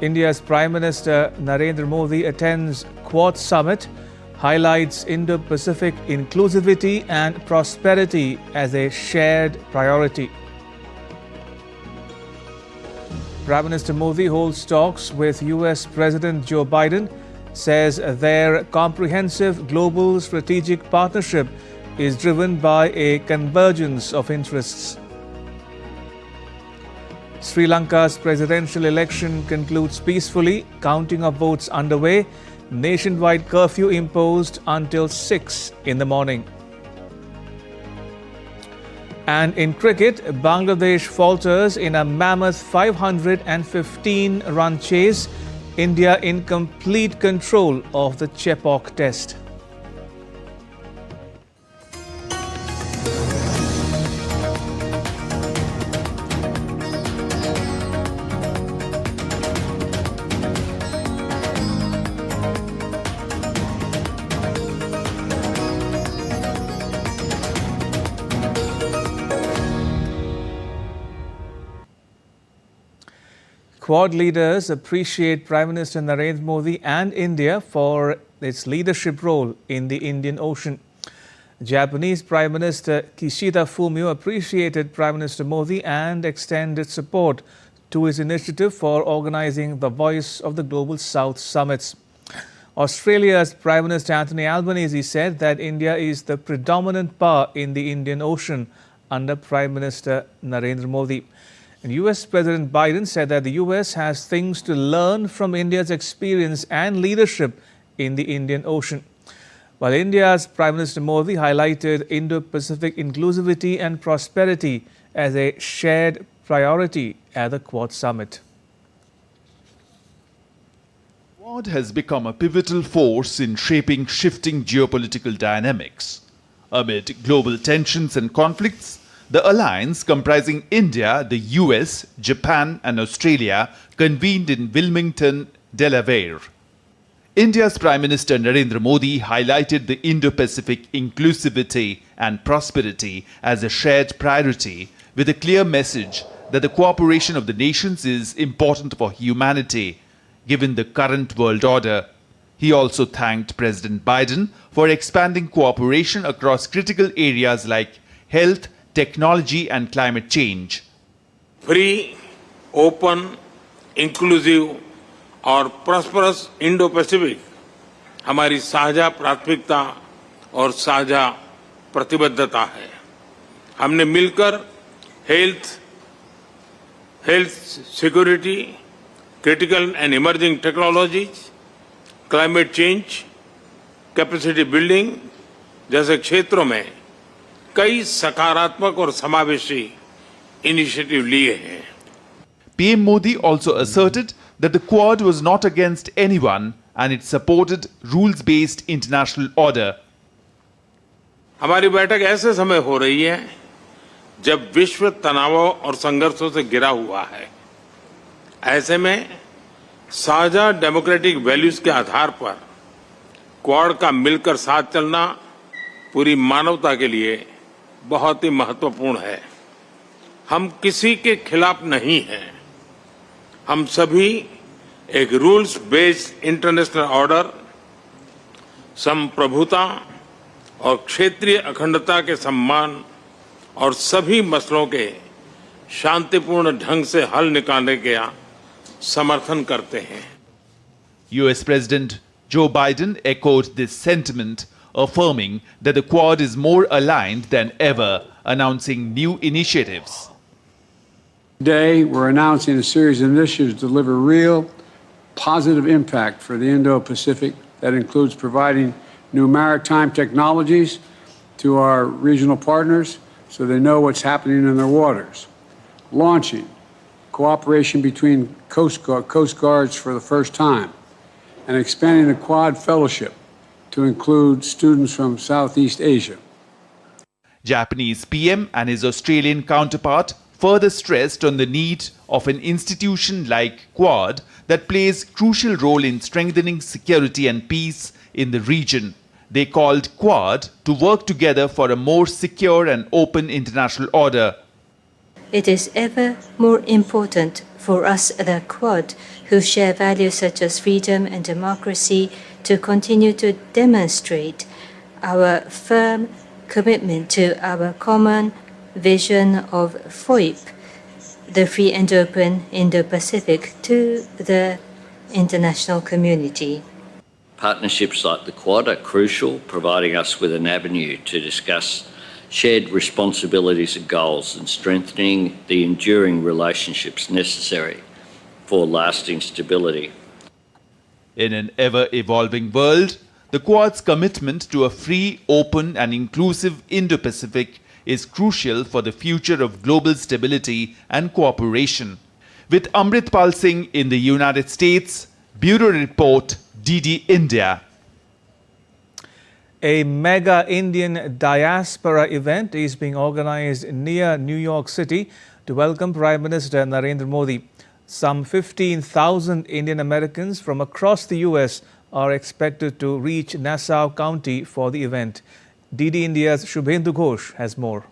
India's Prime Minister Narendra Modi attends Quad Summit, highlights Indo-Pacific inclusivity and prosperity as a shared priority. Prime Minister Modi holds talks with US President Joe Biden, says their comprehensive global strategic partnership is driven by a convergence of interests. Sri Lanka's presidential election concludes peacefully, counting of votes underway, nationwide curfew imposed until 6 in the morning. And in cricket, Bangladesh falters in a mammoth 515-run chase, India in complete control of the Chepauk test. Quad leaders appreciate Prime Minister Narendra Modi and India for its leadership role in the Indian Ocean. Japanese Prime Minister Kishida Fumio appreciated Prime Minister Modi and extended support to his initiative for organizing the Voice of the Global South summits. Australia's Prime Minister Anthony Albanese said that India is the predominant power in the Indian Ocean under Prime Minister Narendra Modi. And US President Biden said that the US has things to learn from India's experience and leadership in the Indian Ocean. While India's Prime Minister Modi highlighted Indo-Pacific inclusivity and prosperity as a shared priority at the Quad Summit. Quad has become a pivotal force in shaping shifting geopolitical dynamics. Amid global tensions and conflicts, the alliance comprising India, the US, Japan and Australia convened in Wilmington, Delaware. India's Prime Minister Narendra Modi highlighted the Indo-Pacific inclusivity and prosperity as a shared priority, with a clear message that the cooperation of the nations is important for humanity, given the current world order. He also thanked President Biden for expanding cooperation across critical areas like health, technology and climate change. Free, open, inclusive और prosperous Indo-Pacific हमारी साझा प्राथमिकता और साझा प्रतिबद्धता है। हमने मिलकर health security, critical and emerging technologies, climate change, capacity building जैसे क्षेत्रों में कई सकारात्मक और समावेशी इनिशिएटिव लिए हैं। PM Modi also asserted that the Quad was not against anyone and it supported rules-based international order. हमारी बैठक ऐसे समय हो रही है जब विश्व तनावों और संघर्षों से घिरा हुआ है। ऐसे में साझा डेमोक्रेटिक वैल्यूज के आधार पर क्वाड का मिलकर साथ चलना पूरी मानवता के लिए बहुत ही महत्वपूर्ण है। हम किसी के खिलाफ नहीं हैं। हम सभी एक रूल्स बेस्ड इंटरनेशनल ऑर्डर, संप्रभुता और क्षेत्रीय अखंडता के सम्मान और सभी मसलों के शांतिपूर्ण ढंग से हल निकालने का समर्थन करते हैं। US President Joe Biden echoed this sentiment, affirming that the Quad is more aligned than ever, announcing new initiatives. Today, we're announcing a series of initiatives to deliver real, positive impact for the Indo-Pacific that includes providing new maritime technologies to our regional partners so they know what's happening in their waters, launching cooperation between coast guards for the first time, and expanding the Quad Fellowship to include students from Southeast Asia. Japanese PM and his Australian counterpart further stressed on the need of an institution like Quad that plays a crucial role in strengthening security and peace in the region. They called Quad to work together for a more secure and open international order. It is ever more important for us, the Quad, who share values such as freedom and democracy, to continue to demonstrate our firm commitment to our common vision of FOIP, the free and open Indo-Pacific, to the international community. Partnerships like the Quad are crucial, providing us with an avenue to discuss shared responsibilities and goals and strengthening the enduring relationships necessary for lasting stability. In an ever-evolving world, the Quad's commitment to a free, open and inclusive Indo-Pacific is crucial for the future of global stability and cooperation. With Amritpal Singh in the United States, Bureau Report, DD India. A mega Indian diaspora event is being organized near New York City to welcome Prime Minister Narendra Modi. Some 15,000 Indian Americans from across the US are expected to reach Nassau County for the event. DD India's Shubhendu Ghosh has more.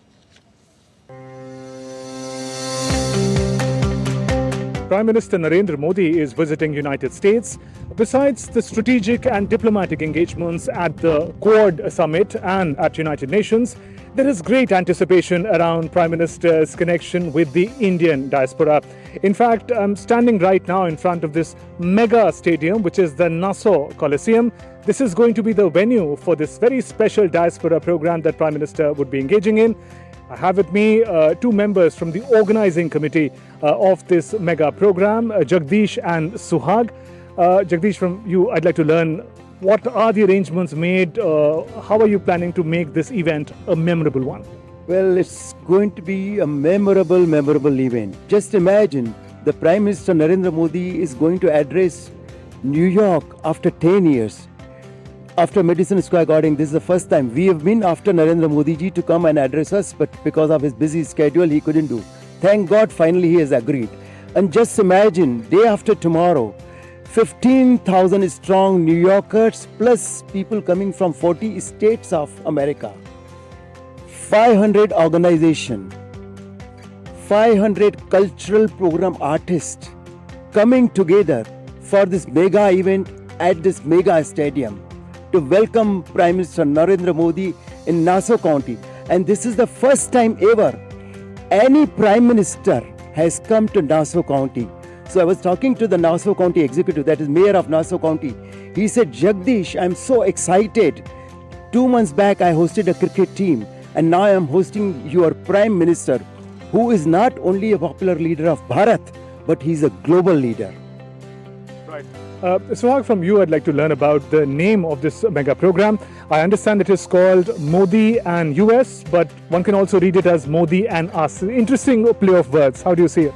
Prime Minister Narendra Modi is visiting United States. Besides the strategic and diplomatic engagements at the Quad Summit and at United Nations, there is great anticipation around Prime Minister's connection with the Indian diaspora. In fact, I'm standing right now in front of this mega stadium, which is the Nassau Coliseum. This is going to be the venue for this very special diaspora program that Prime Minister would be engaging in. I have with me two members from the organizing committee of this mega program, Jagdish and Suhag. Jagdish, from you, I'd like to learn, what are the arrangements made? How are you planning to make this event a memorable one? Well, it's going to be a memorable event. Just imagine the Prime Minister Narendra Modi is going to address New York after 10 years. After Madison Square Garden, this is the first time we have been after Narendra Modi ji to come and address us, but because of his busy schedule, he couldn't do. Thank God, finally he has agreed. And just imagine, day after tomorrow, 15,000 strong New Yorkers plus people coming from 40 states of America. 500 organizations, 500 cultural program artists coming together for this mega event at this mega stadium to welcome Prime Minister Narendra Modi in Nassau County. And this is the first time ever any Prime Minister has come to Nassau County. So I was talking to the Nassau County executive, that is Mayor of Nassau County. He said, Jagdish, I'm so excited. 2 months back, I hosted a cricket team. And now I am hosting your Prime Minister, who is not only a popular leader of Bharat, but he's a global leader. Right. Suhag, from you, I'd like to learn about the name of this mega program. I understand it is called Modi and US, but one can also read it as Modi and Us. Interesting play of words. How do you see it?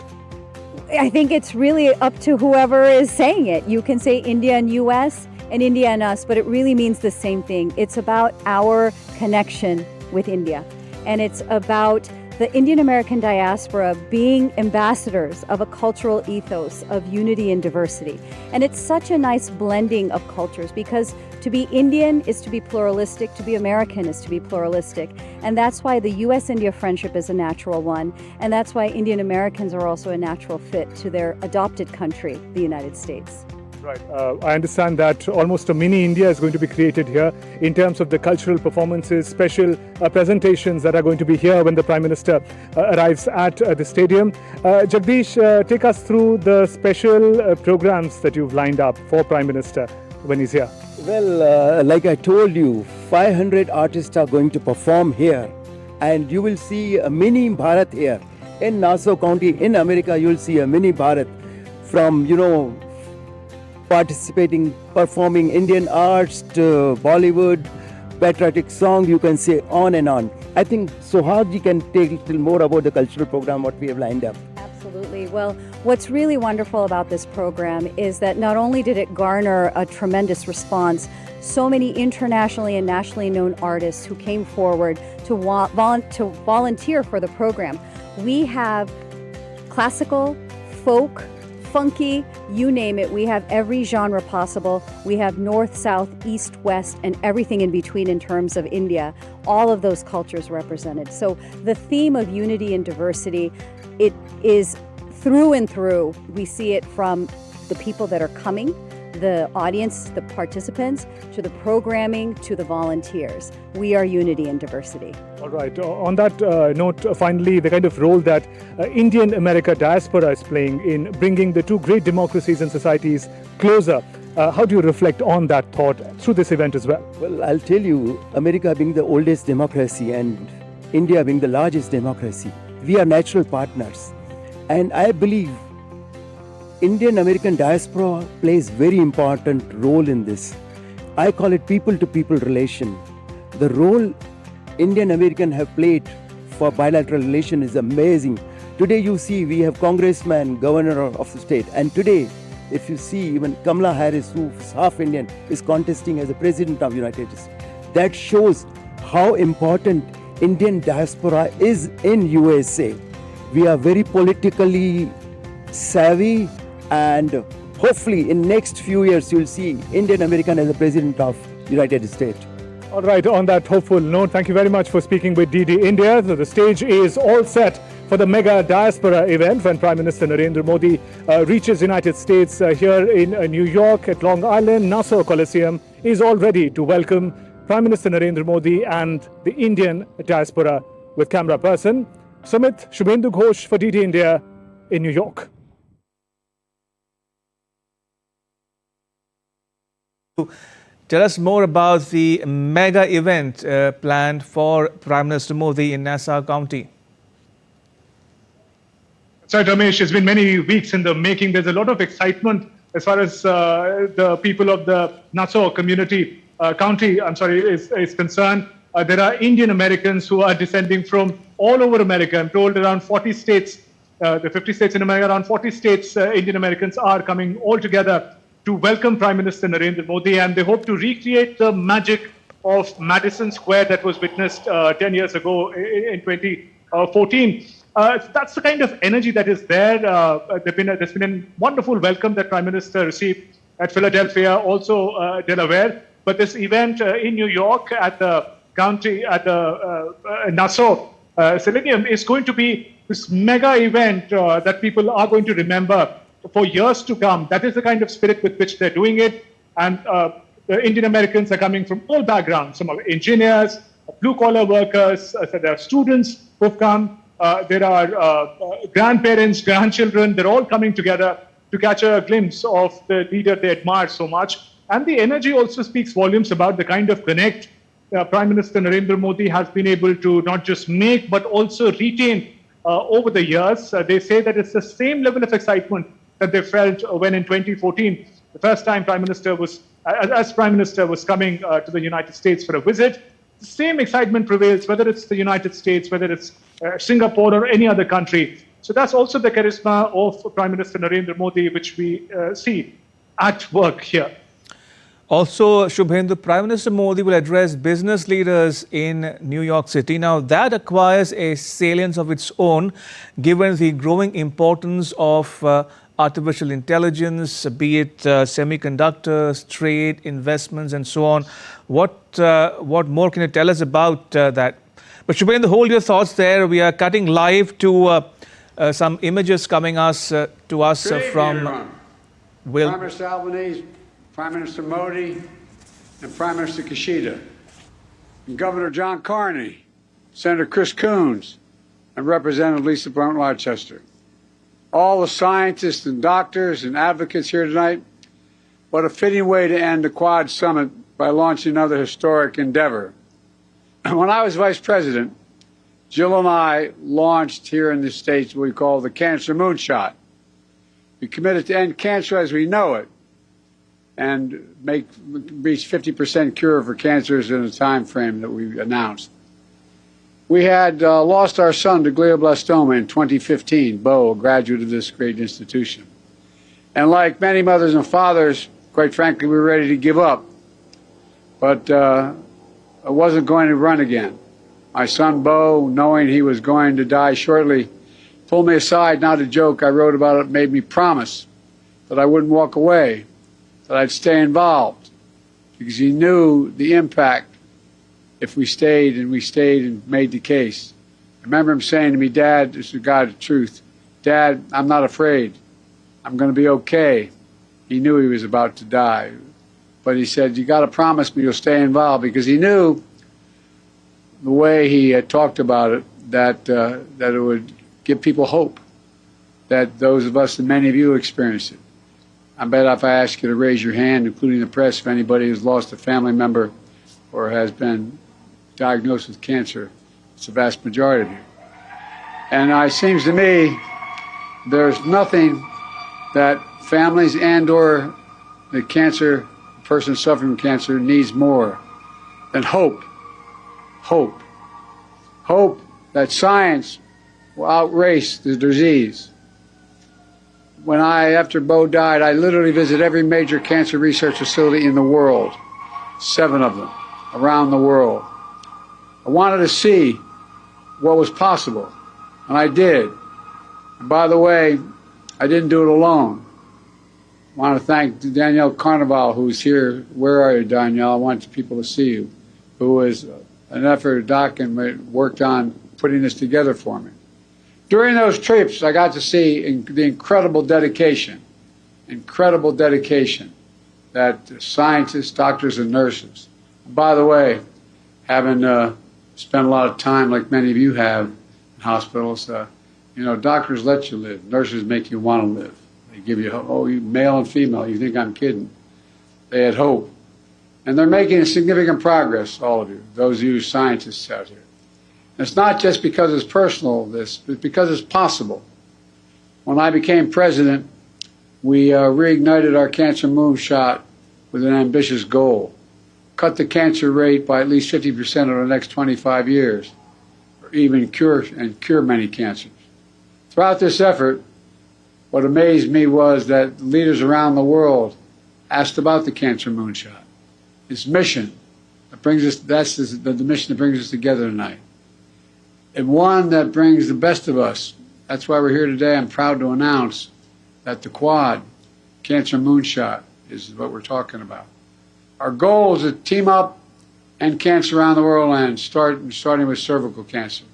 I think it's really up to whoever is saying it. You can say India and US and India and us, but it really means the same thing. It's about our connection with India. And it's about the Indian American diaspora being ambassadors of a cultural ethos of unity and diversity. And it's such a nice blending of cultures, because to be Indian is to be pluralistic, to be American is to be pluralistic. And that's why the US-India friendship is a natural one. And that's why Indian Americans are also a natural fit to their adopted country, the United States. Right. I understand that almost a mini India is going to be created here in terms of the cultural performances, special presentations that are going to be here when the Prime Minister arrives at the stadium. Jagdish, take us through the special programs that you've lined up for Prime Minister when he's here. Well, like I told you, 500 artists are going to perform here, and you will see a mini Bharat here. In Nassau County, in America, you'll see a mini Bharat from, participating, performing Indian arts to Bollywood, patriotic song, you can say on and on. I think Sohag can take a little more about the cultural program, what we have lined up. Absolutely. Well, what's really wonderful about this program is that not only did it garner a tremendous response, so many internationally and nationally known artists who came forward to volunteer for the program. We have classical, folk, funky, you name it. We have every genre possible. We have north, south, east, west, and everything in between in terms of India. All of those cultures represented. So the theme of unity and diversity it is through and through. We see it from the people that are coming, the audience, the participants, to the programming, to the volunteers. We are unity in diversity. All right. On that note, finally, the kind of role that Indian America diaspora is playing in bringing the two great democracies and societies closer. How do you reflect on that thought through this event as well? Well, I'll tell you, America being the oldest democracy and India being the largest democracy, we are natural partners. And I believe Indian American diaspora plays very important role in this. I call it people-to-people relation. The role Indian American have played for bilateral relation is amazing. Today you see we have congressman, governor of the state, and today if you see even Kamala Harris, who's half Indian, is contesting as a president of the United States. That shows how important Indian diaspora is in USA. We are very politically savvy, and hopefully in next few years you'll see Indian American as the president of United States. All right, on that hopeful note, thank you very much for speaking with DD India. So the stage is all set for the mega diaspora event when Prime Minister Narendra Modi reaches United States here in New York at Long Island. Nassau Coliseum is all ready to welcome Prime Minister Narendra Modi and the Indian diaspora with camera person Sumit Shubhendu Ghosh for DD India in New York. Tell us more about the mega event planned for Prime Minister Modi in Nassau County. So, Ramesh, it's been many weeks in the making. There's a lot of excitement as far as the people of the Nassau county is concerned. There are Indian Americans who are descending from all over America. I'm told around 40 states, the 50 states in America, around 40 states, Indian Americans are coming all together to welcome Prime Minister Narendra Modi, and they hope to recreate the magic of Madison Square that was witnessed 10 years ago in 2014. That's the kind of energy that is there. There's been a wonderful welcome that Prime Minister received at Philadelphia, also Delaware. But this event in New York at the Nassau Selenium is going to be this mega event that people are going to remember for years to come. That is the kind of spirit with which they're doing it. And the Indian Americans are coming from all backgrounds. Some are engineers, blue-collar workers, there are students who've come. There are grandparents, grandchildren. They're all coming together to catch a glimpse of the leader they admire so much. And the energy also speaks volumes about the kind of connect Prime Minister Narendra Modi has been able to not just make, but also retain over the years. They say that it's the same level of excitement that they felt when in 2014, the first time Prime Minister was coming to the United States for a visit. The same excitement prevails, whether it's the United States, whether it's Singapore or any other country. So that's also the charisma of Prime Minister Narendra Modi, which we see at work here. Also, Shubhendu, Prime Minister Modi will address business leaders in New York City. Now, that acquires a salience of its own, given the growing importance of artificial intelligence, be it semiconductors, trade, investments, and so on. What more can you tell us about that? But Shubhendu, hold your thoughts there. We are cutting live to some images coming to us from Prime Minister Albanese, Prime Minister Modi, and Prime Minister Kishida, and Governor John Carney, Senator Chris Coons, and Representative Lisa Blunt Rochester. All the scientists and doctors and advocates here tonight, what a fitting way to end the Quad Summit by launching another historic endeavor. When I was Vice President, Jill and I launched here in the States what we call the Cancer Moonshot. We committed to end cancer as we know it and reach 50% cure for cancers in a time frame that we announced. We had lost our son to glioblastoma in 2015, Bo, a graduate of this great institution. And like many mothers and fathers, quite frankly, we were ready to give up. But I wasn't going to run again. My son, Bo, knowing he was going to die shortly, pulled me aside. Not a joke, I wrote about it, made me promise that I wouldn't walk away, that I'd stay involved, because he knew the impact if we stayed and made the case. I remember him saying to me, Dad, this is God's truth, Dad, I'm not afraid. I'm going to be okay. He knew he was about to die. But he said, you got to promise me you'll stay involved, because he knew the way he had talked about it, that it would give people hope, that those of us, and many of you experienced it. I bet if I ask you to raise your hand, including the press, if anybody has lost a family member or has been diagnosed with cancer, it's the vast majority of you. And it seems to me there's nothing that families and or the person suffering from cancer needs more than hope. Hope. Hope that science will outrace the disease. After Bo died, I literally visited every major cancer research facility in the world, 7 of them, around the world. I wanted to see what was possible, and I did. And by the way, I didn't do it alone. I want to thank Danielle Carnival, who's here. Where are you, Danielle? I want people to see you. Who was an effort, Doc, and worked on putting this together for me. During those trips, I got to see the incredible dedication that scientists, doctors, and nurses. By the way, having spent a lot of time, like many of you have, in hospitals, doctors let you live. Nurses make you want to live. They give you hope. You male and female, you think I'm kidding. They had hope. And they're making significant progress, all of you, those of you scientists out here. And it's not just because it's personal, but because it's possible. When I became president, we reignited our cancer moonshot with an ambitious goal. Cut the cancer rate by at least 50% over the next 25 years, or even cure many cancers. Throughout this effort, what amazed me was that leaders around the world asked about the cancer moonshot. Its mission that brings us, the mission that brings us together tonight. And one that brings the best of us. That's why we're here today. I'm proud to announce that the Quad Cancer Moonshot is what we're talking about. Our goal is to team up and cancer around the world, and starting with cervical cancer.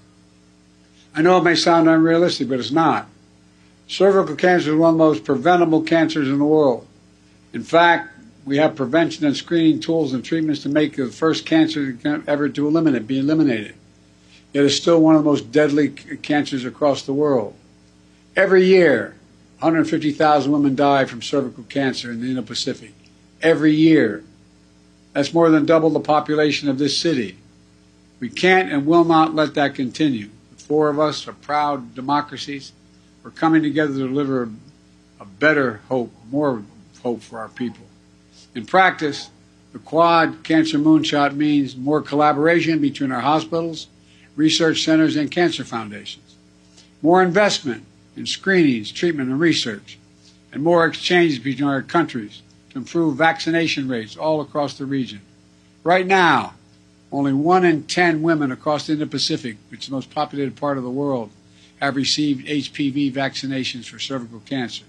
I know it may sound unrealistic, but it's not. Cervical cancer is one of the most preventable cancers in the world. In fact, we have prevention and screening tools and treatments to make the first cancer ever be eliminated. It is still one of the most deadly cancers across the world. Every year, 150,000 women die from cervical cancer in the Indo-Pacific. Every year. That's more than double the population of this city. We can't and will not let that continue. The 4 of us are proud democracies. We're coming together to deliver a better hope, more hope for our people. In practice, the Quad Cancer Moonshot means more collaboration between our hospitals, research centers, and cancer foundations. More investment in screenings, treatment, and research. And more exchanges between our countries to improve vaccination rates all across the region. Right now, only 1 in 10 women across the Indo-Pacific, which is the most populated part of the world, have received HPV vaccinations for cervical cancer.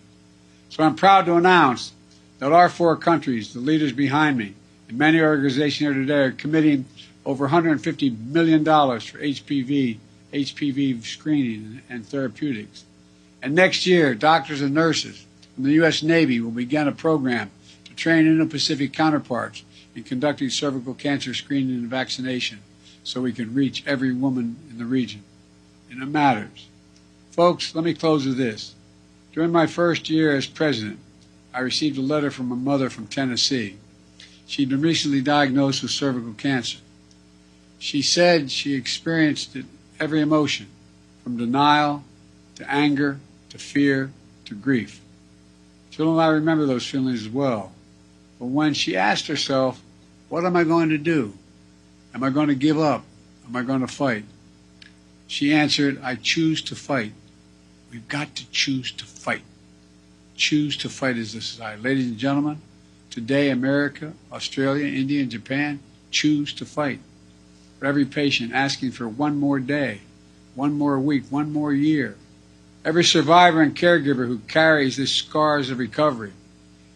So I'm proud to announce that our 4 countries, the leaders behind me, and many organizations here today are committing over $150 million for HPV screening and therapeutics. And next year, doctors and nurses from the U.S. Navy will begin a program to train Indo-Pacific counterparts in conducting cervical cancer screening and vaccination so we can reach every woman in the region. And it matters. Folks, let me close with this. During my first year as president, I received a letter from a mother from Tennessee. She'd been recently diagnosed with cervical cancer. She said she experienced every emotion, from denial to anger to fear to grief. Children, I remember those feelings as well. But when she asked herself, what am I going to do? Am I going to give up? Am I going to fight? She answered, I choose to fight. We've got to choose to fight. Choose to fight as a society. Ladies and gentlemen, today America, Australia, India, and Japan choose to fight. For every patient asking for one more day, one more week, one more year. Every survivor and caregiver who carries the scars of recovery,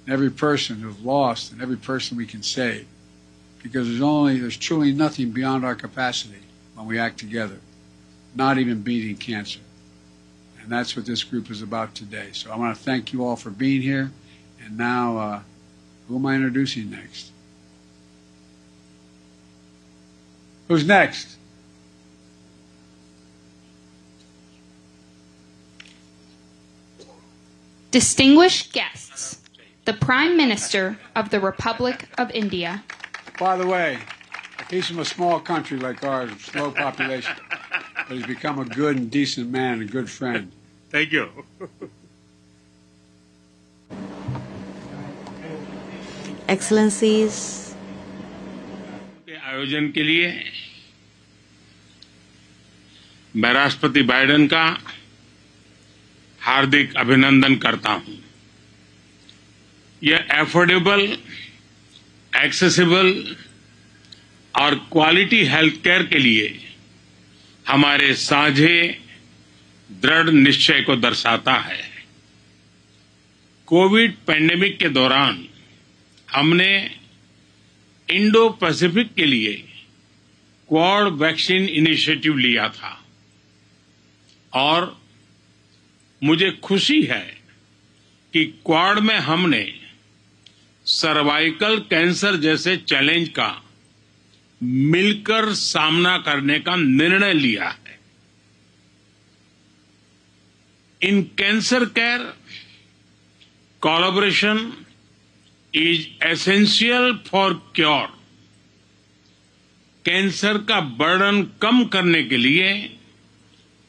and every person who's lost, and every person we can save. Because there's truly nothing beyond our capacity when we act together, not even beating cancer. And that's what this group is about today. So I want to thank you all for being here. And now, who am I introducing next? Who's next? Distinguished guests, the Prime Minister of the Republic of India. By the way, he's from a small country like ours, slow population, but he's become a good and decent man and a good friend. Thank you. Excellencies, आयोजन के लिए मैं राष्ट्रपति Biden का हार्दिक अभिनंदन करता हूं। यह एफोर्डेबल, एक्सेसिबल और क्वालिटी हेल्थ केयर के लिए हमारे साझे दृढ़ निश्चय को दर्शाता है। कोविड पैंडेमिक के दौरान हमने इंडो पैसिफिक के लिए क्वाड वैक्सीन इनिशिएटिव लिया था और मुझे खुशी है कि क्वाड में हमने सर्वाइकल कैंसर जैसे चैलेंज का मिलकर सामना करने का निर्णय लिया है। In cancer care collaboration is essential for cure. Cancer का बर्डन कम करने के लिए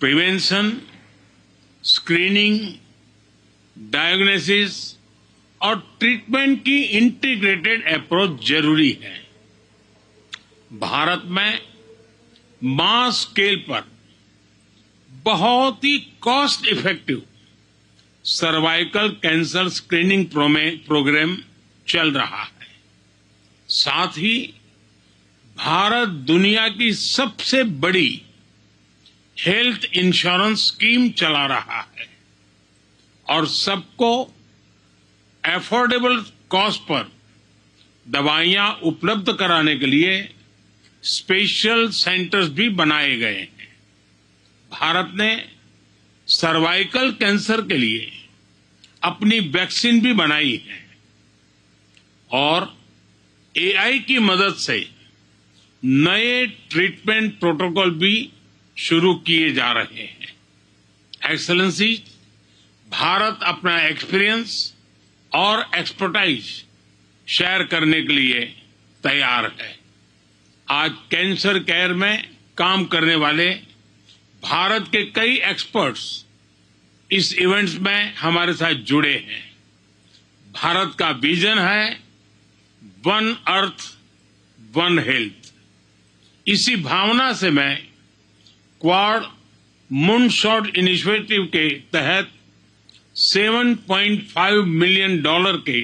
प्रिवेंशन, स्क्रीनिंग, डायग्नोसिस और ट्रीटमेंट की इंटीग्रेटेड अप्रोच जरूरी है। भारत में मास स्केल पर बहुत ही cost effective cervical cancer screening program चल रहा है। साथ ही भारत दुनिया की सबसे बड़ी हेल्थ इंश्योरेंस स्कीम चला रहा है और सबको एफोर्डेबल कॉस्ट पर दवाइयां उपलब्ध कराने के लिए स्पेशल सेंटर्स भी बनाए गए हैं। भारत ने सर्वाइकल कैंसर के लिए अपनी वैक्सीन भी बनाई है और एआई की मदद से नए ट्रीटमेंट प्रोटोकॉल भी शुरू किए जा रहे हैं। एक्सेलेंसी, भारत अपना एक्सपीरियंस और एक्सपर्टाइज शेयर करने के लिए तैयार है। आज कैंसर केयर में काम करने वाले भारत के कई एक्सपर्ट्स इस इवेंट्स में हमारे साथ जुड़े हैं। भारत का विजन है वन अर्थ वन हेल्थ। इसी भावना से मैं क्वाड मूनशॉट इनिशिएटिव के तहत $7.5 मिलियन के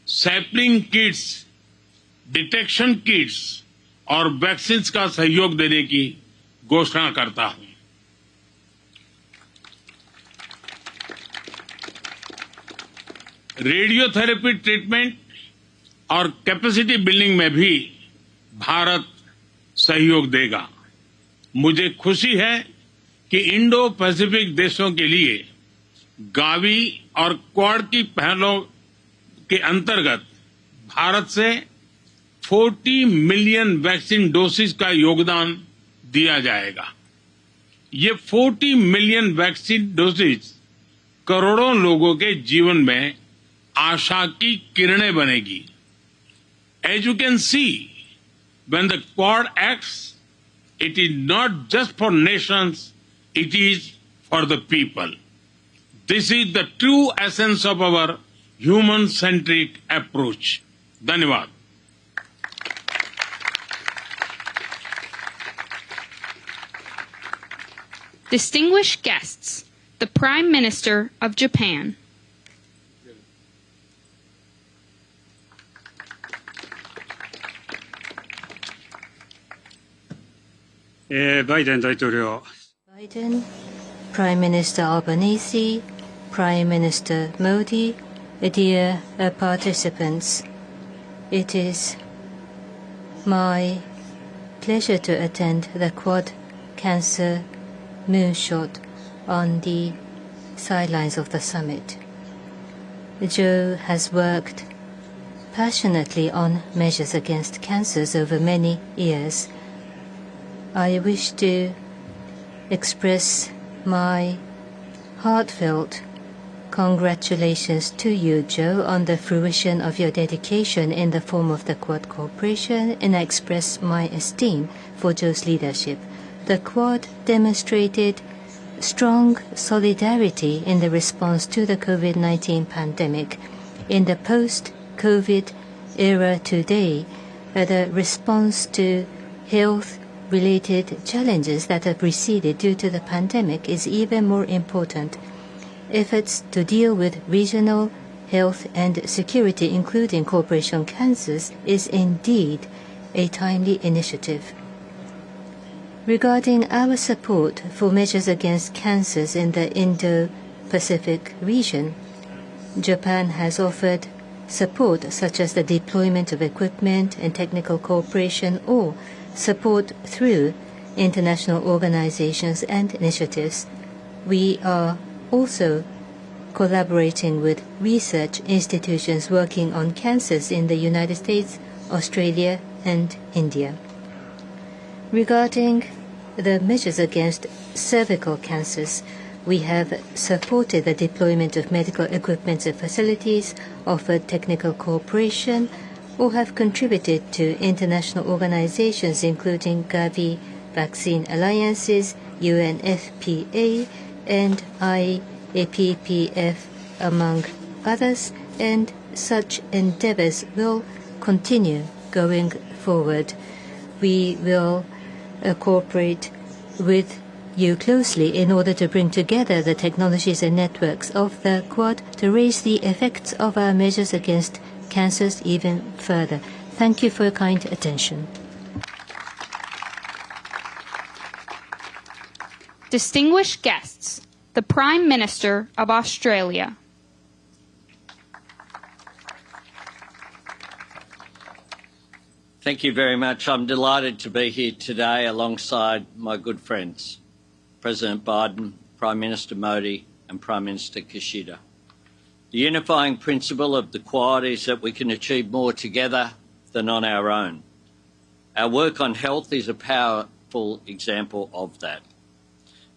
सैपलिंग किट्स, डिटेक्शन किट्स और वैक्सीन का सहयोग देने की घोषणा करता हूं। रेडियोथेरेपी ट्रीटमेंट और कैपेसिटी बिल्डिंग में भी भारत सहयोग देगा। मुझे खुशी है कि इंडो पैसिफिक देशों के लिए गावी और क्वाड की पहलों के अंतर्गत भारत से 40 मिलियन वैक्सीन डोसेज का योगदान दिया जाएगा। ये 40 मिलियन वैक्सीन डोसेज करोड़ों लोगों के जीवन में आशा की किरणें बनेगी। As you can see, when the Quad acts, it is not just for nations, it is for the people. This is the true essence of our human-centric approach. Dhanyavad. Distinguished guests, the Prime Minister of Japan. Biden, Prime Minister Albanese, Prime Minister Modi, dear participants, it is my pleasure to attend the Quad Cancer Moonshot on the sidelines of the summit. Joe has worked passionately on measures against cancers over many years. I wish to express my heartfelt congratulations to you, Joe, on the fruition of your dedication in the form of the Quad Cooperation, and I express my esteem for Joe's leadership. The Quad demonstrated strong solidarity in the response to the COVID-19 pandemic. In the post-COVID era today, the response to health-related challenges that have receded due to the pandemic is even more important. Efforts to deal with regional health and security, including cooperation on cancers, is indeed a timely initiative. Regarding our support for measures against cancers in the Indo-Pacific region, Japan has offered support such as the deployment of equipment and technical cooperation, or support through international organizations and initiatives. We are also collaborating with research institutions working on cancers in the United States, Australia, and India. Regarding the measures against cervical cancers, we have supported the deployment of medical equipment and facilities, offered technical cooperation, or have contributed to international organizations including Gavi Vaccine Alliances, UNFPA, and IAPPF, among others, and such endeavors will continue going forward. We will cooperate with you closely in order to bring together the technologies and networks of the Quad to raise the effects of our measures against cancers even further. Thank you for your kind attention. Distinguished guests, the Prime Minister of Australia. Thank you very much. I'm delighted to be here today alongside my good friends, President Biden, Prime Minister Modi, and Prime Minister Kishida. The unifying principle of the Quad is that we can achieve more together than on our own. Our work on health is a powerful example of that.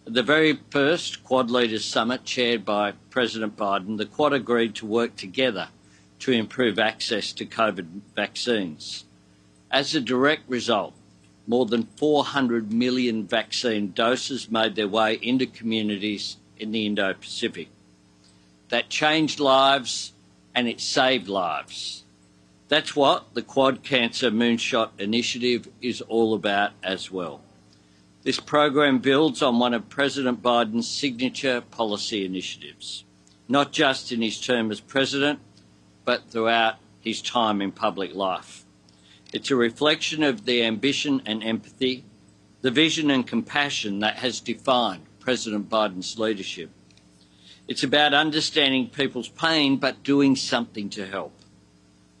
At the very first Quad Leaders Summit chaired by President Biden, the Quad agreed to work together to improve access to COVID vaccines. As a direct result, more than 400 million vaccine doses made their way into communities in the Indo-Pacific. That changed lives and it saved lives. That's what the Quad Cancer Moonshot initiative is all about as well. This program builds on one of President Biden's signature policy initiatives, not just in his term as president, but throughout his time in public life. It's a reflection of the ambition and empathy, the vision and compassion that has defined President Biden's leadership. It's about understanding people's pain but doing something to help.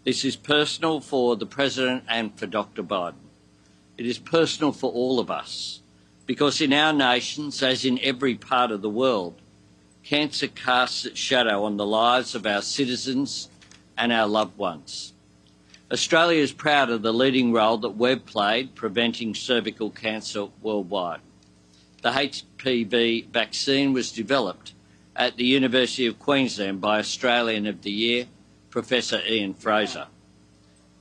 This is personal for the President and for Dr. Biden. It is personal for all of us because in our nations, as in every part of the world, cancer casts its shadow on the lives of our citizens and our loved ones. Australia is proud of the leading role that we've played preventing cervical cancer worldwide. The HPV vaccine was developed at the University of Queensland by Australian of the Year, Professor Ian Fraser.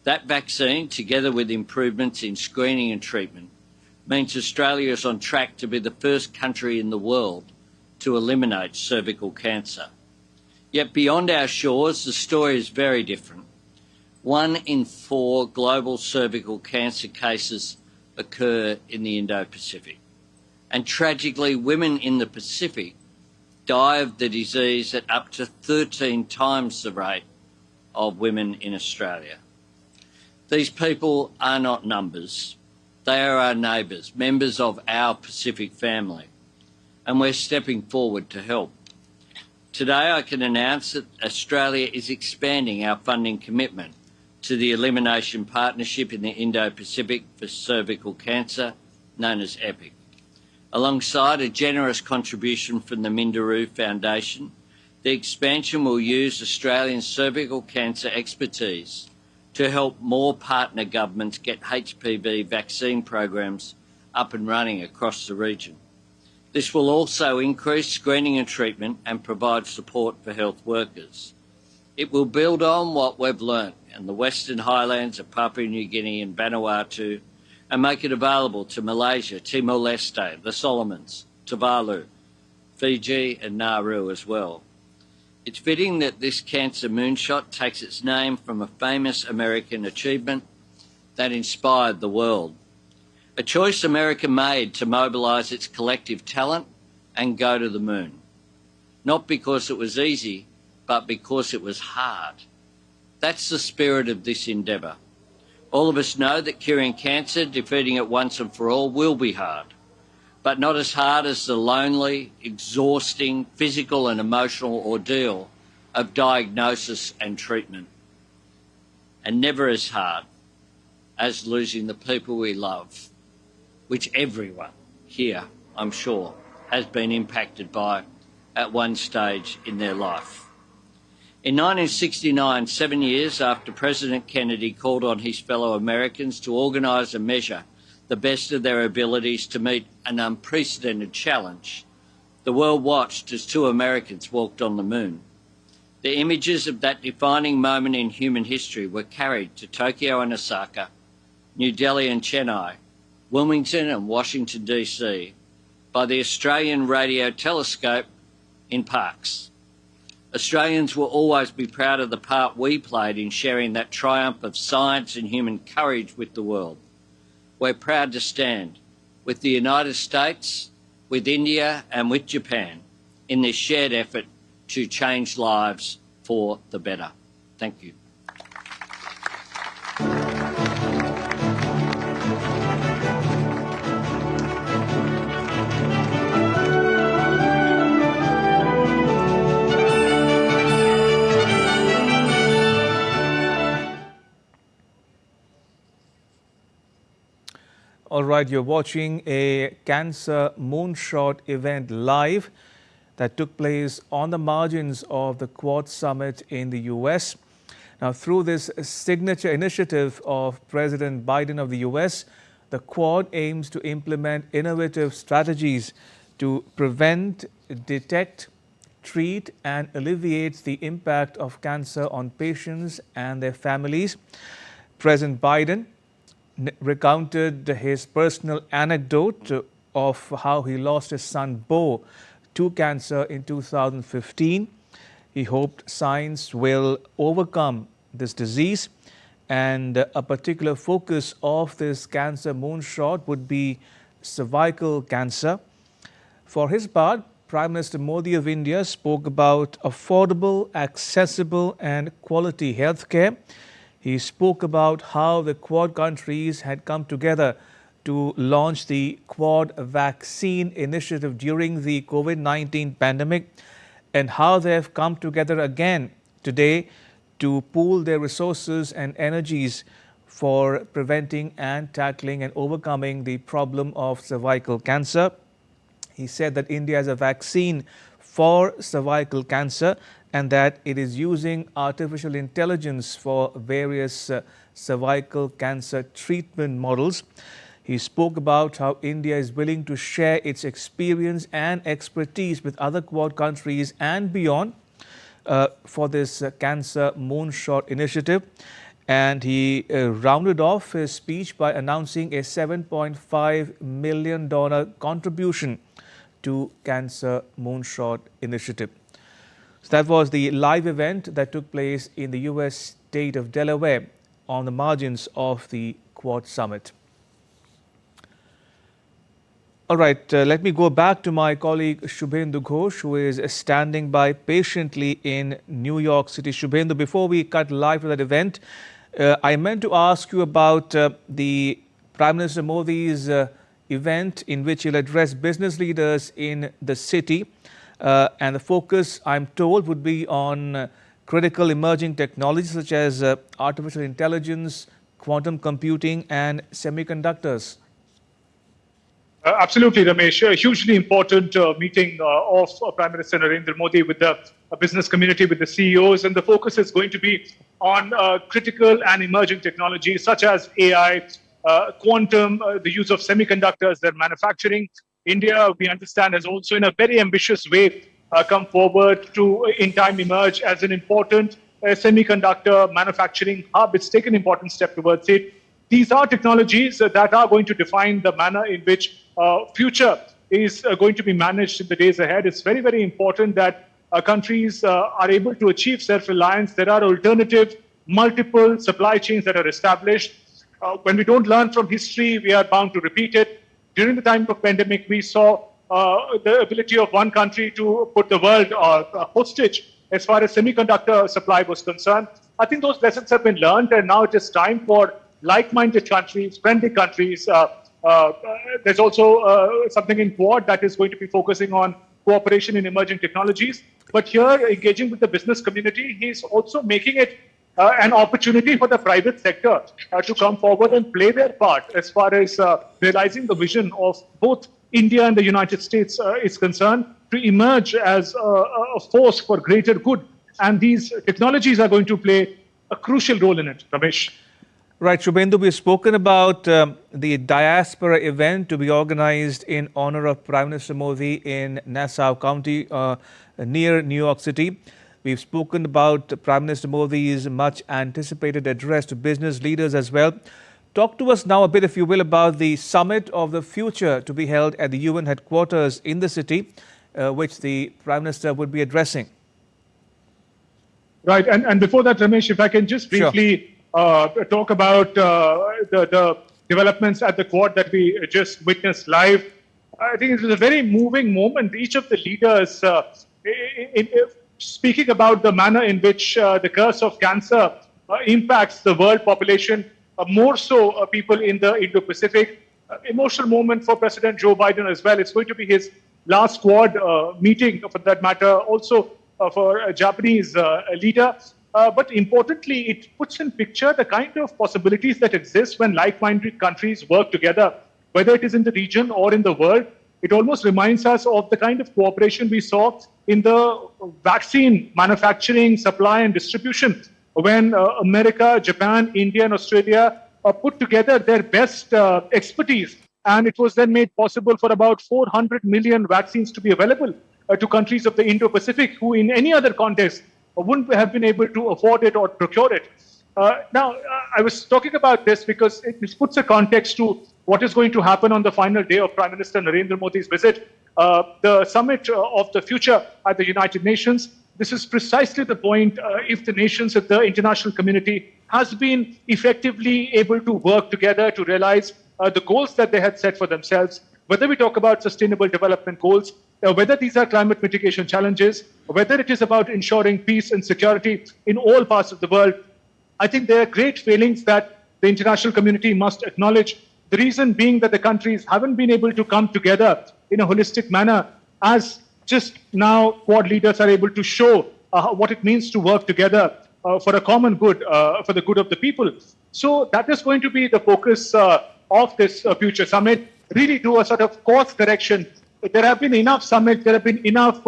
That vaccine, together with improvements in screening and treatment, means Australia is on track to be the first country in the world to eliminate cervical cancer. Yet beyond our shores, the story is very different. 1 in 4 global cervical cancer cases occur in the Indo-Pacific. And tragically, women in the Pacific die of the disease at up to 13 times the rate of women in Australia. These people are not numbers. They are our neighbours, members of our Pacific family, and we're stepping forward to help. Today I can announce that Australia is expanding our funding commitment to the Elimination Partnership in the Indo-Pacific for Cervical Cancer, known as EPIC. Alongside a generous contribution from the Minderoo Foundation, the expansion will use Australian cervical cancer expertise to help more partner governments get HPV vaccine programs up and running across the region. This will also increase screening and treatment and provide support for health workers. It will build on what we've learnt in the Western Highlands of Papua New Guinea and Vanuatu and make it available to Malaysia, Timor-Leste, the Solomons, Tuvalu, Fiji and Nauru as well. It's fitting that this cancer moonshot takes its name from a famous American achievement that inspired the world. A choice America made to mobilise its collective talent and go to the moon. Not because it was easy, but because it was hard. That's the spirit of this endeavour. All of us know that curing cancer, defeating it once and for all, will be hard, but not as hard as the lonely, exhausting, physical and emotional ordeal of diagnosis and treatment. And never as hard as losing the people we love, which everyone here, I'm sure, has been impacted by at one stage in their life. In 1969, 7 years after President Kennedy called on his fellow Americans to organise and measure the best of their abilities to meet an unprecedented challenge, the world watched as 2 Americans walked on the moon. The images of that defining moment in human history were carried to Tokyo and Osaka, New Delhi and Chennai, Wilmington and Washington DC by the Australian Radio Telescope in Parkes. Australians will always be proud of the part we played in sharing that triumph of science and human courage with the world. We're proud to stand with the United States, with India and with Japan in this shared effort to change lives for the better. Thank you. All right, you're watching a Cancer Moonshot event live that took place on the margins of the Quad Summit in the US. Now, through this signature initiative of President Biden of the US, the Quad aims to implement innovative strategies to prevent, detect, treat and alleviate the impact of cancer on patients and their families. President Biden recounted his personal anecdote of how he lost his son Bo to cancer in 2015. He hoped science will overcome this disease, and a particular focus of this cancer moonshot would be cervical cancer. For his part, Prime Minister Modi of India spoke about affordable, accessible and quality healthcare. He spoke about how the Quad countries had come together to launch the Quad vaccine initiative during the COVID-19 pandemic, and how they have come together again today to pool their resources and energies for preventing and tackling and overcoming the problem of cervical cancer. He said that India has a vaccine for cervical cancer and that it is using artificial intelligence for various cervical cancer treatment models. He spoke about how India is willing to share its experience and expertise with other Quad countries and beyond for this Cancer Moonshot initiative. And he rounded off his speech by announcing a $7.5 million contribution to Cancer Moonshot initiative. So that was the live event that took place in the US state of Delaware on the margins of the Quad Summit. All right, let me go back to my colleague Shubhendu Ghosh, who is standing by patiently in New York City. Shubhendu, before we cut live to that event, I meant to ask you about the Prime Minister Modi's event in which he'll address business leaders in the city. And the focus, I'm told, would be on critical emerging technologies such as artificial intelligence, quantum computing and semiconductors. Absolutely, Ramesh. A hugely important meeting of Prime Minister Narendra Modi with the business community, with the CEOs, and the focus is going to be on critical and emerging technologies such as AI, quantum, the use of semiconductors, their manufacturing. India, we understand, has also in a very ambitious way come forward to in time emerge as an important semiconductor manufacturing hub. It's taken an important step towards it. These are technologies that are going to define the manner in which future is going to be managed in the days ahead. It's very, very important that countries are able to achieve self-reliance. There are alternative, multiple supply chains that are established. When we don't learn from history, we are bound to repeat it. During the time of pandemic, we saw the ability of one country to put the world hostage as far as semiconductor supply was concerned. I think those lessons have been learned, and now it is time for like-minded countries, friendly countries. There's also something in Quad that is going to be focusing on cooperation in emerging technologies. But here, engaging with the business community, he's also making it an opportunity for the private sector to come forward and play their part as far as realizing the vision of both India and the United States is concerned, to emerge as a force for greater good. And these technologies are going to play a crucial role in it, Ramesh. Right, Shubhendu, we've spoken about the Diaspora event to be organized in honor of Prime Minister Modi in Nassau County near New York City. We've spoken about Prime Minister Modi's much anticipated address to business leaders as well. Talk to us now a bit, if you will, about the Summit of the Future to be held at the UN headquarters in the city, which the Prime Minister would be addressing. Right, and before that, Ramesh, if I can just briefly talk about the developments at the Quad that we just witnessed live. I think it was a very moving moment. Each of the leaders speaking about the manner in which the curse of cancer impacts the world population, more so people in the Indo-Pacific. Emotional moment for President Joe Biden as well. It's going to be his last Quad meeting, for that matter, also for a Japanese leader. But importantly, it puts in picture the kind of possibilities that exist when like-minded countries work together, whether it is in the region or in the world. It almost reminds us of the kind of cooperation we saw in the vaccine manufacturing, supply and distribution, when America, Japan, India and Australia put together their best expertise. And it was then made possible for about 400 million vaccines to be available to countries of the Indo-Pacific, who in any other context wouldn't have been able to afford it or procure it. Now, I was talking about this because it puts a context to what is going to happen on the final day of Prime Minister Narendra Modi's visit, the Summit of the Future at the United Nations. This is precisely the point if the nations of the international community has been effectively able to work together to realize the goals that they had set for themselves, whether we talk about sustainable development goals, whether these are climate mitigation challenges, whether it is about ensuring peace and security in all parts of the world. I think there are great failings that the international community must acknowledge. The reason being that the countries haven't been able to come together in a holistic manner, as just now Quad leaders are able to show what it means to work together for a common good, for the good of the people. So that is going to be the focus of this future summit, really do a sort of course correction. There have been enough summits, there have been enough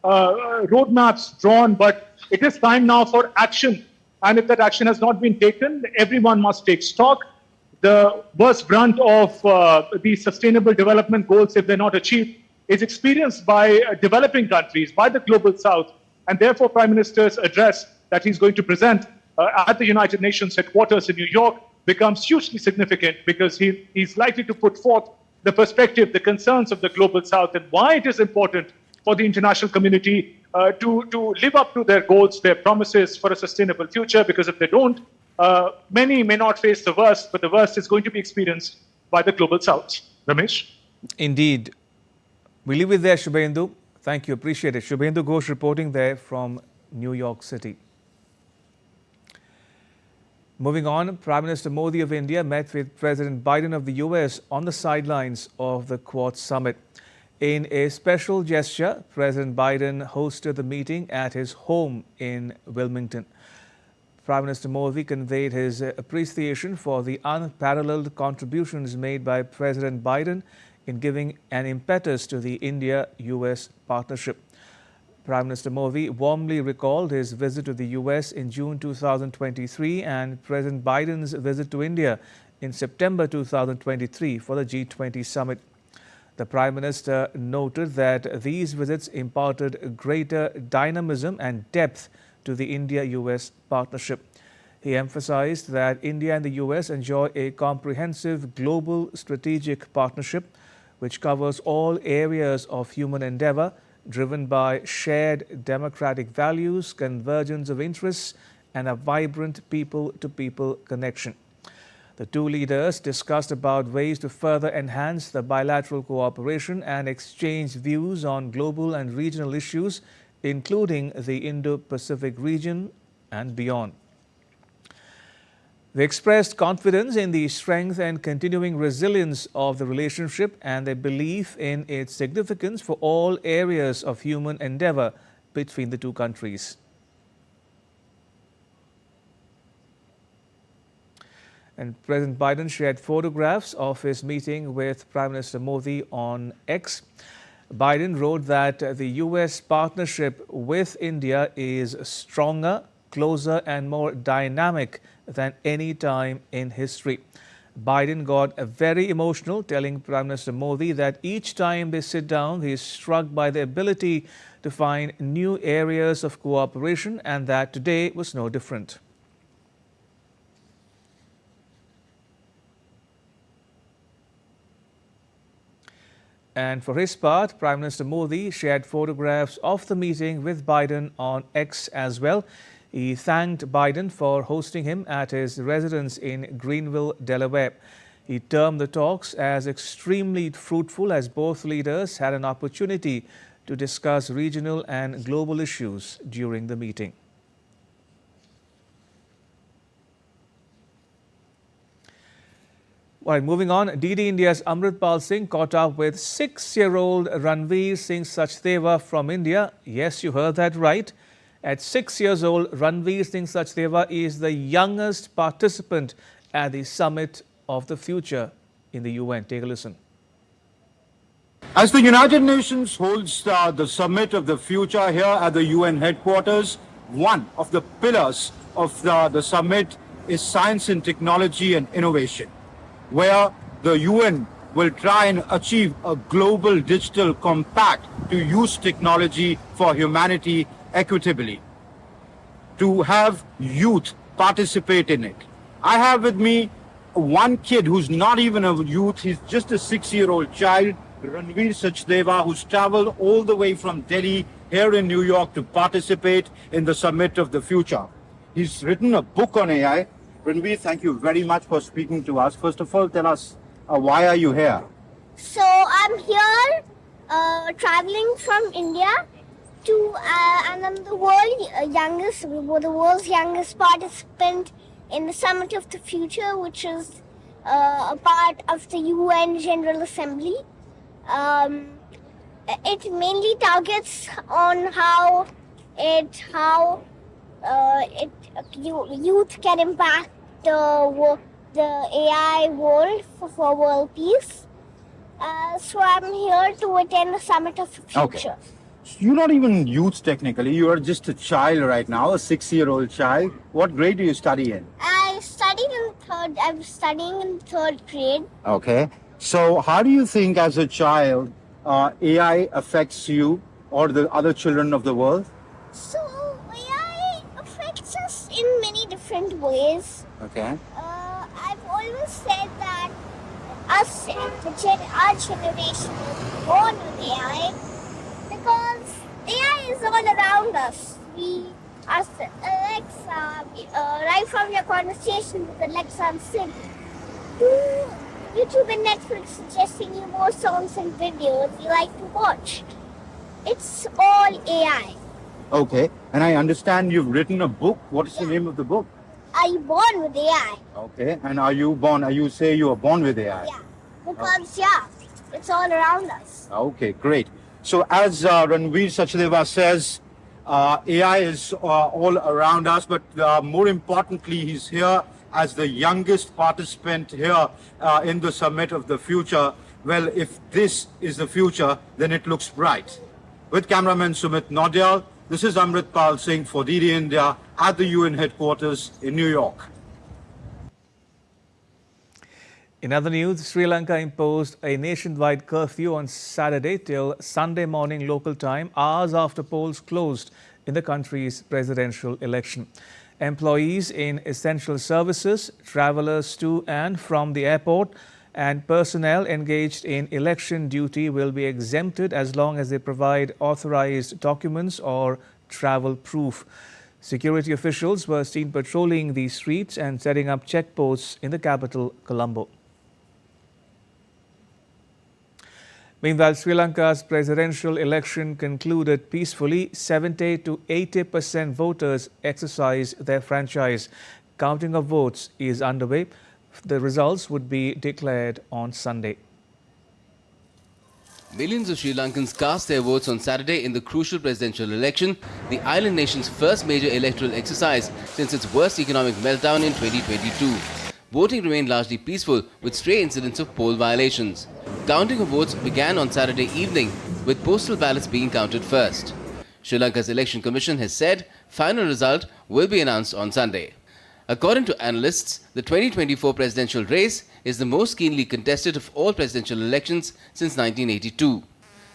roadmaps drawn, but it is time now for action. And if that action has not been taken, everyone must take stock. The worst brunt of the sustainable development goals, if they're not achieved, is experienced by developing countries, by the global south. And therefore, Prime Minister's address that he's going to present at the United Nations headquarters in New York becomes hugely significant, because he's likely to put forth the perspective, the concerns of the global south, and why it is important for the international community to live up to their goals, their promises for a sustainable future, because if they don't, many may not face the worst, but the worst is going to be experienced by the global south. Ramesh? Indeed. We leave it there, Shubhendu. Thank you. Appreciate it. Shubhendu Ghosh reporting there from New York City. Moving on, Prime Minister Modi of India met with President Biden of the US on the sidelines of the Quad Summit. In a special gesture, President Biden hosted the meeting at his home in Wilmington. Prime Minister Modi conveyed his appreciation for the unparalleled contributions made by President Biden in giving an impetus to the India-US partnership. Prime Minister Modi warmly recalled his visit to the US in June 2023 and President Biden's visit to India in September 2023 for the G20 summit. The Prime Minister noted that these visits imparted greater dynamism and depth to the India-US partnership. He emphasized that India and the US enjoy a comprehensive global strategic partnership which covers all areas of human endeavor, driven by shared democratic values, convergence of interests, and a vibrant people-to-people connection. The two leaders discussed about ways to further enhance the bilateral cooperation and exchange views on global and regional issues, including the Indo-Pacific region and beyond. They expressed confidence in the strength and continuing resilience of the relationship and their belief in its significance for all areas of human endeavor between the two countries. And President Biden shared photographs of his meeting with Prime Minister Modi on X. Biden wrote that the US partnership with India is stronger, closer and more dynamic than any time in history. Biden got very emotional, telling Prime Minister Modi that each time they sit down, he is struck by the ability to find new areas of cooperation and that today was no different. And for his part, Prime Minister Modi shared photographs of the meeting with Biden on X as well. He thanked Biden for hosting him at his residence in Greenville, Delaware. He termed the talks as extremely fruitful as both leaders had an opportunity to discuss regional and global issues during the meeting. While moving on, DD India's Amritpal Singh caught up with 6-year-old Ranveer Singh Sachdeva from India. Yes, you heard that right. At 6 years old, Ranveer Singh Sachdeva is the youngest participant at the Summit of the Future in the UN. Take a listen. As the United Nations holds the Summit of the Future here at the UN headquarters, one of the pillars of the summit is science and technology and innovation, where the UN will try and achieve a global digital compact to use technology for humanity equitably, to have youth participate in it. I have with me one kid who's not even a youth, he's just a 6-year-old child, Ranveer Sachdeva, who's traveled all the way from Delhi here in New York to participate in the Summit of the Future. He's written a book on AI. Ranveer, thank you very much for speaking to us. First of all, tell us, why are you here? So I'm here traveling from India to, and I'm the world's youngest participant in the Summit of the Future, which is a part of the UN General Assembly. It mainly targets on how youth can impact the AI world for world peace. So I'm here to attend the Summit of the Future. Okay. You're not even youth technically, you are just a child right now, a 6-year-old child. What grade do you study in? I'm studying in third grade. Okay. So how do you think as a child AI affects you or the other children of the world? So AI affects us in many different ways. Okay. I've always said that our generation is born with AI because AI is all around us. We ask Alexa, right from your conversation with Alexa and Siri, to YouTube and Netflix suggesting you more songs and videos you like to watch. It's all AI. Okay. And I understand you've written a book. What is the name of the book? Are you born with AI? Okay. And you say you are born with AI? Yeah. Because, it's all around us. Okay, great. So as Ranveer Sachdeva says, AI is all around us, but more importantly, he's here as the youngest participant here in the Summit of the Future. Well, if this is the future, then it looks bright. With cameraman Sumit Nodial, this is Amrit Pal Singh for DD India at the UN headquarters in New York. In other news, Sri Lanka imposed a nationwide curfew on Saturday till Sunday morning local time, hours after polls closed in the country's presidential election. Employees in essential services, travelers to and from the airport, and personnel engaged in election duty will be exempted as long as they provide authorized documents or travel proof. Security officials were seen patrolling the streets and setting up checkposts in the capital, Colombo. Meanwhile, Sri Lanka's presidential election concluded peacefully. 70 to 80% voters exercised their franchise. Counting of votes is underway. The results would be declared on Sunday. Millions of Sri Lankans cast their votes on Saturday in the crucial presidential election, the island nation's first major electoral exercise since its worst economic meltdown in 2022. Voting remained largely peaceful, with stray incidents of poll violations. Counting of votes began on Saturday evening, with postal ballots being counted first. Sri Lanka's Election Commission has said final result will be announced on Sunday. According to analysts, the 2024 presidential race is the most keenly contested of all presidential elections since 1982.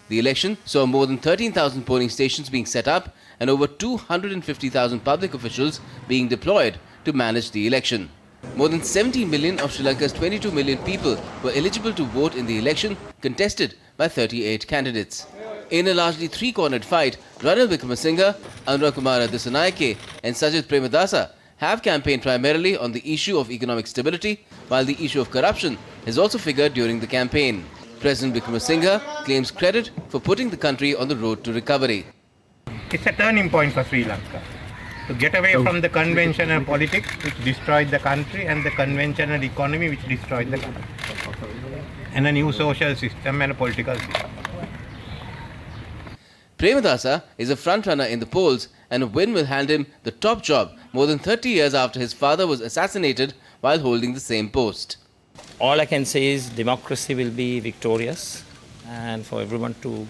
The election saw more than 13,000 polling stations being set up and over 250,000 public officials being deployed to manage the election. More than 70 million of Sri Lanka's 22 million people were eligible to vote in the election, contested by 38 candidates. In a largely three-cornered fight, Ranil Wickremesinghe, Anurakumara Dissanayake and Sajith Premadasa have campaigned primarily on the issue of economic stability, while the issue of corruption has also figured during the campaign. President Wickremesinghe claims credit for putting the country on the road to recovery. It's a turning point for Sri Lanka, to get away from the conventional politics which destroyed the country and the conventional economy which destroyed the country, and a new social system and a political system. Premadasa is a front-runner in the polls, and a win will hand him the top job more than 30 years after his father was assassinated while holding the same post. All I can say is democracy will be victorious, and for everyone to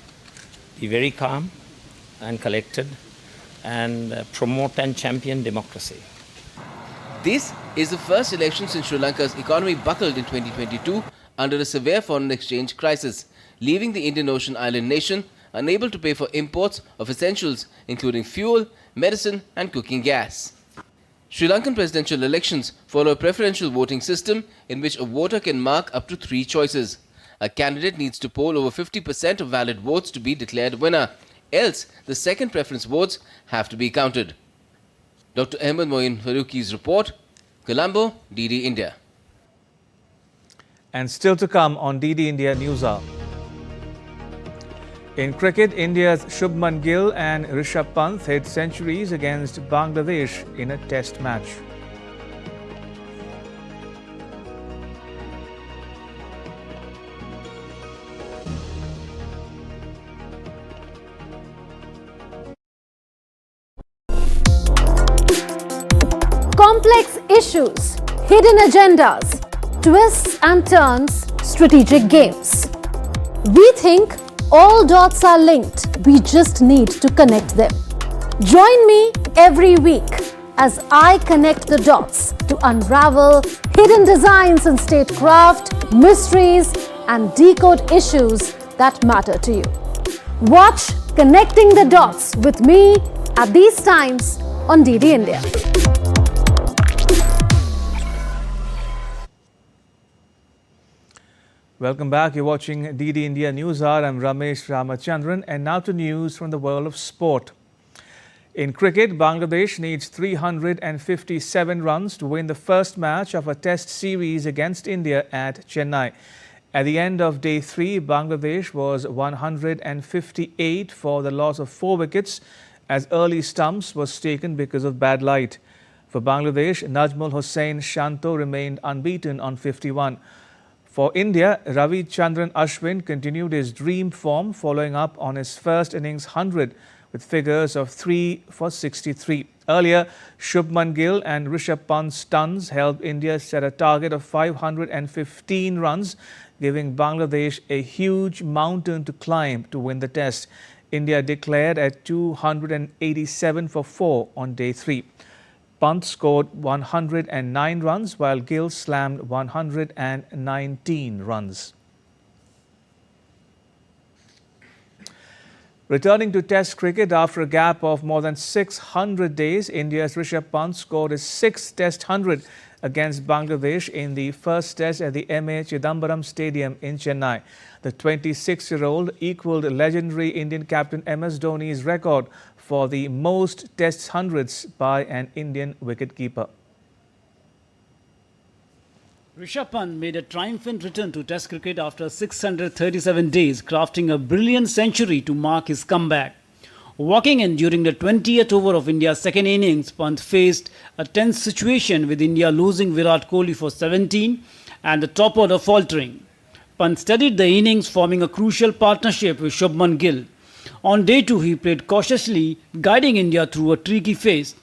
be very calm and collected and promote and champion democracy. This is the first election since Sri Lanka's economy buckled in 2022 under a severe foreign exchange crisis, leaving the Indian Ocean island nation unable to pay for imports of essentials including fuel, medicine and cooking gas. Sri Lankan presidential elections follow a preferential voting system in which a voter can mark up to 3 choices. A candidate needs to poll over 50% of valid votes to be declared winner. Else, the second preference votes have to be counted. Dr. Ahmed Moin Faruqi's report, Colombo, DD India. And still to come on DD India News Hour. In cricket, India's Shubman Gill and Rishabh Pant hit centuries against Bangladesh in a test match. Complex issues, hidden agendas, twists and turns, strategic games. We think all dots are linked. We just need to connect them. Join me every week as I connect the dots to unravel hidden designs in statecraft, mysteries, and decode issues that matter to you. Watch Connecting the Dots with me at these times on DD India. Welcome back. You're watching DD India News Hour. I'm Ramesh Ramachandran, and now to news from the world of sport. In cricket, Bangladesh needs 357 runs to win the first match of a test series against India at Chennai. At the end of day 3, Bangladesh was 158 for the loss of 4 wickets as early stumps was taken because of bad light. For Bangladesh, Najmul Hossain Shanto remained unbeaten on 51. For India, Ravi Chandran Ashwin continued his dream form, following up on his first innings 100 with figures of 3 for 63. Earlier, Shubman Gill and Rishabh Pant's stuns helped India set a target of 515 runs, giving Bangladesh a huge mountain to climb to win the test. India declared at 287 for 4 on day 3. Pant scored 109 runs while Gill slammed 119 runs. Returning to Test cricket after a gap of more than 600 days, India's Rishabh Pant scored his 6th Test 100 against Bangladesh in the first Test at the M.A. Chidambaram Stadium in Chennai. The 26-year-old equalled legendary Indian captain MS Dhoni's record for the most Test hundreds by an Indian wicketkeeper. Rishabh Pant made a triumphant return to Test cricket after 637 days, crafting a brilliant century to mark his comeback. Walking in during the 20th over of India's second innings, Pant faced a tense situation with India losing Virat Kohli for 17 and the top order faltering. Pant steadied the innings, forming a crucial partnership with Shubman Gill. On day 2, he played cautiously, guiding India through a tricky phase.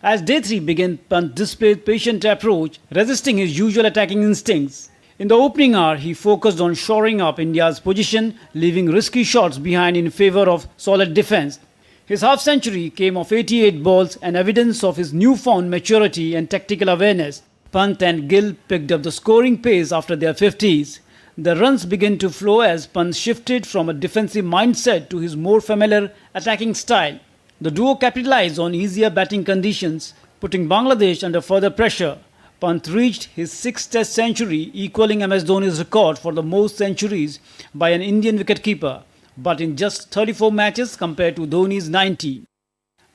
As day 3 began, Pant displayed patient approach, resisting his usual attacking instincts. In the opening hour, he focused on shoring up India's position, leaving risky shots behind in favour of solid defence. His half-century came off 88 balls, an evidence of his newfound maturity and tactical awareness. Pant and Gill picked up the scoring pace after their 50s. The runs began to flow as Pant shifted from a defensive mindset to his more familiar attacking style. The duo capitalized on easier batting conditions, putting Bangladesh under further pressure. Pant reached his 6th Test century, equalling MS Dhoni's record for the most centuries by an Indian wicketkeeper, but in just 34 matches compared to Dhoni's 90.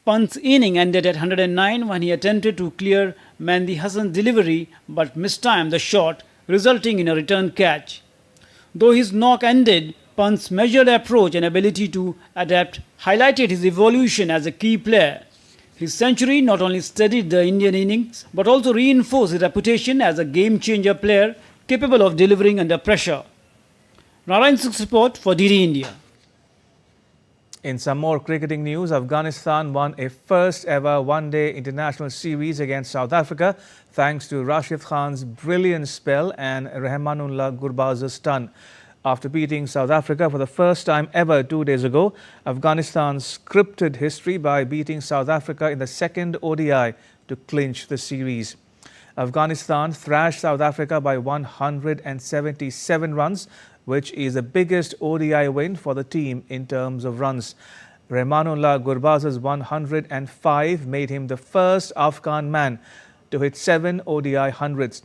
Pant's inning ended at 109 when he attempted to clear Mehdi Hassan's delivery but mistimed the shot, resulting in a return catch. Though his knock ended, Pant's measured approach and ability to adapt highlighted his evolution as a key player. His century not only steadied the Indian innings but also reinforced his reputation as a game-changer player capable of delivering under pressure. Narayan Singh's report for DD India. In some more cricketing news, Afghanistan won a first-ever one-day international series against South Africa thanks to Rashid Khan's brilliant spell and Rahmanullah Gurbaz's stun. After beating South Africa for the first time ever 2 days ago, Afghanistan scripted history by beating South Africa in the second ODI to clinch the series. Afghanistan thrashed South Africa by 177 runs, which is the biggest ODI win for the team in terms of runs. Rahmanullah Gurbaz's 105 made him the first Afghan man to hit 7 ODI hundreds.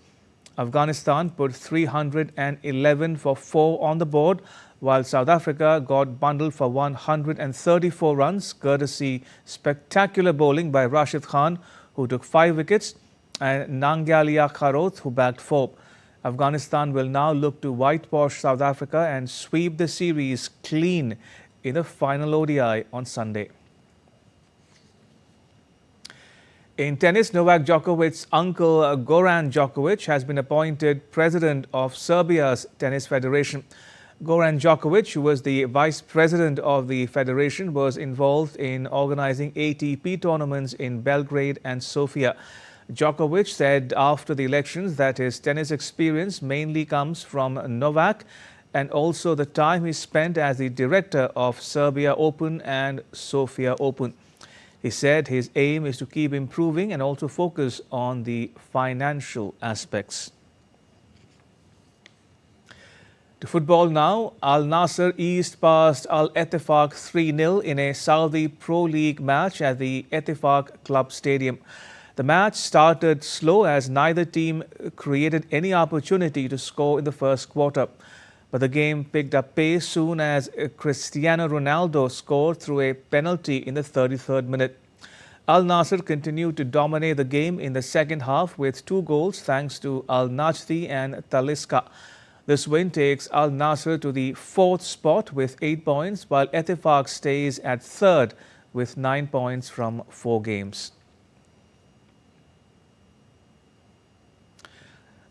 Afghanistan put 311 for 4 on the board, while South Africa got bundled for 134 runs, courtesy spectacular bowling by Rashid Khan, who took 5 wickets, and Nangalia Kharoth, who bagged 4. Afghanistan will now look to whitewash South Africa and sweep the series clean in the final ODI on Sunday. In tennis, Novak Djokovic's uncle Goran Djokovic has been appointed president of Serbia's tennis federation. Goran Djokovic, who was the vice president of the federation, was involved in organizing ATP tournaments in Belgrade and Sofia. Djokovic said after the elections that his tennis experience mainly comes from Novak and also the time he spent as the director of Serbia Open and Sofia Open. He said his aim is to keep improving and also focus on the financial aspects. To football now, Al Nassr eased past Al Ettifaq 3-0 in a Saudi Pro League match at the Ettifaq Club Stadium. The match started slow as neither team created any opportunity to score in the first quarter. But the game picked up pace soon as Cristiano Ronaldo scored through a penalty in the 33rd minute. Al Nassr continued to dominate the game in the second half with 2 goals thanks to Al Najdi and Talisca. This win takes Al Nassr to the 4th spot with 8 points, while Ettifaq stays at 3rd with 9 points from 4 games.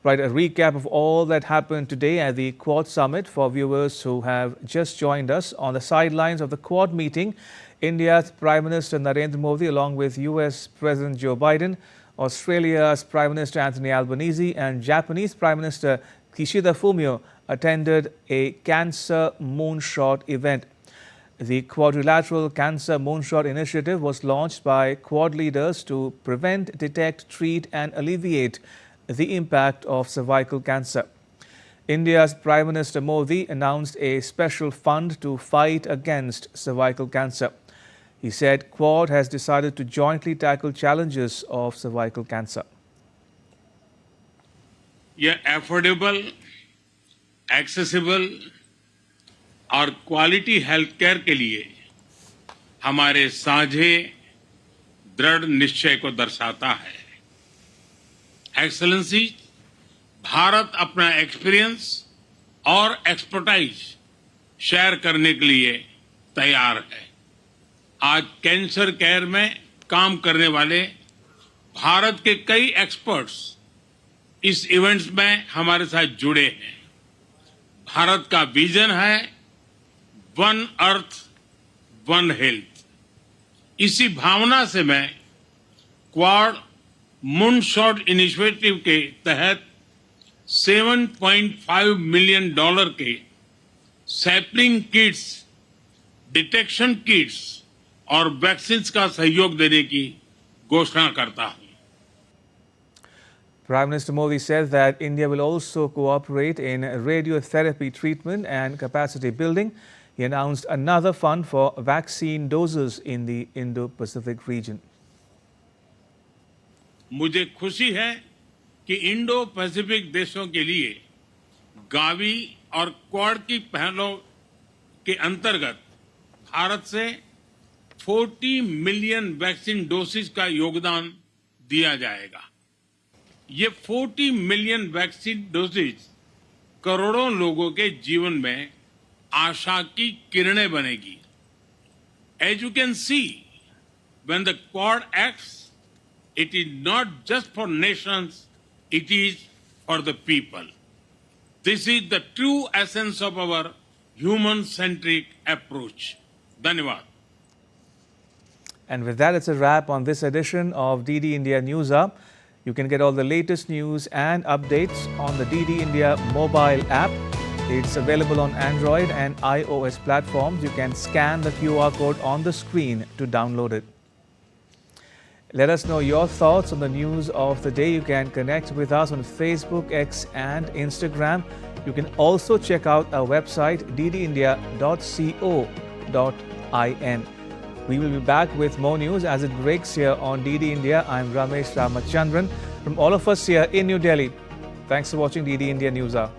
Right, a recap of all that happened today at the Quad Summit for viewers who have just joined us. On the sidelines of the Quad meeting, India's Prime Minister Narendra Modi, along with US President Joe Biden, Australia's Prime Minister Anthony Albanese and Japanese Prime Minister Kishida Fumio attended a cancer moonshot event. The quadrilateral cancer moonshot initiative was launched by Quad leaders to prevent, detect, treat and alleviate the impact of cervical cancer. India's Prime Minister Modi announced a special fund to fight against cervical cancer. He said Quad has decided to jointly tackle challenges of cervical cancer. यह affordable, accessible और quality health care के लिए हमारे साझे दृढ़ निश्चय को दर्शाता है। एक्सेलेंसी, भारत अपना एक्सपीरियंस और एक्सपर्टाइज शेयर करने के लिए तैयार है। आज कैंसर केयर में काम करने वाले भारत के कई एक्सपर्ट्स इस इवेंट्स में हमारे साथ जुड़े हैं। भारत का विजन है वन अर्थ वन हेल्थ। इसी भावना से मैं क्वाड मूनशॉट इनिशिएटिव के तहत $7.5 मिलियन के सैपलिंग किट्स, डिटेक्शन किट्स और वैक्सीन्स का सहयोग देने की घोषणा करता हूं। Prime Minister Modi said that India will also cooperate in radiotherapy treatment and capacity building. He announced another fund for vaccine doses in the Indo-Pacific region. मुझे खुशी है कि इंडो पैसिफिक देशों के लिए गावी और क्वाड की पहलों के अंतर्गत भारत से 40 मिलियन वैक्सीन डोसेज का योगदान दिया जाएगा। ये 40 मिलियन वैक्सीन डोसेज करोड़ों लोगों के जीवन में आशा की किरणें बनेगी। As you can see, when the Quad acts, it is not just for nations, it is for the people. This is the true essence of our human-centric approach. Dhanyavad. And with that, it's a wrap on this edition of DD India News Hour. You can get all the latest news and updates on the DD India mobile app. It's available on Android and iOS platforms. You can scan the QR code on the screen to download it. Let us know your thoughts on the news of the day. You can connect with us on Facebook, X and Instagram. You can also check out our website ddindia.co.in. We will be back with more news as it breaks here on DD India. I'm Ramesh Ramachandran. From all of us here in New Delhi, thanks for watching DD India News Hour.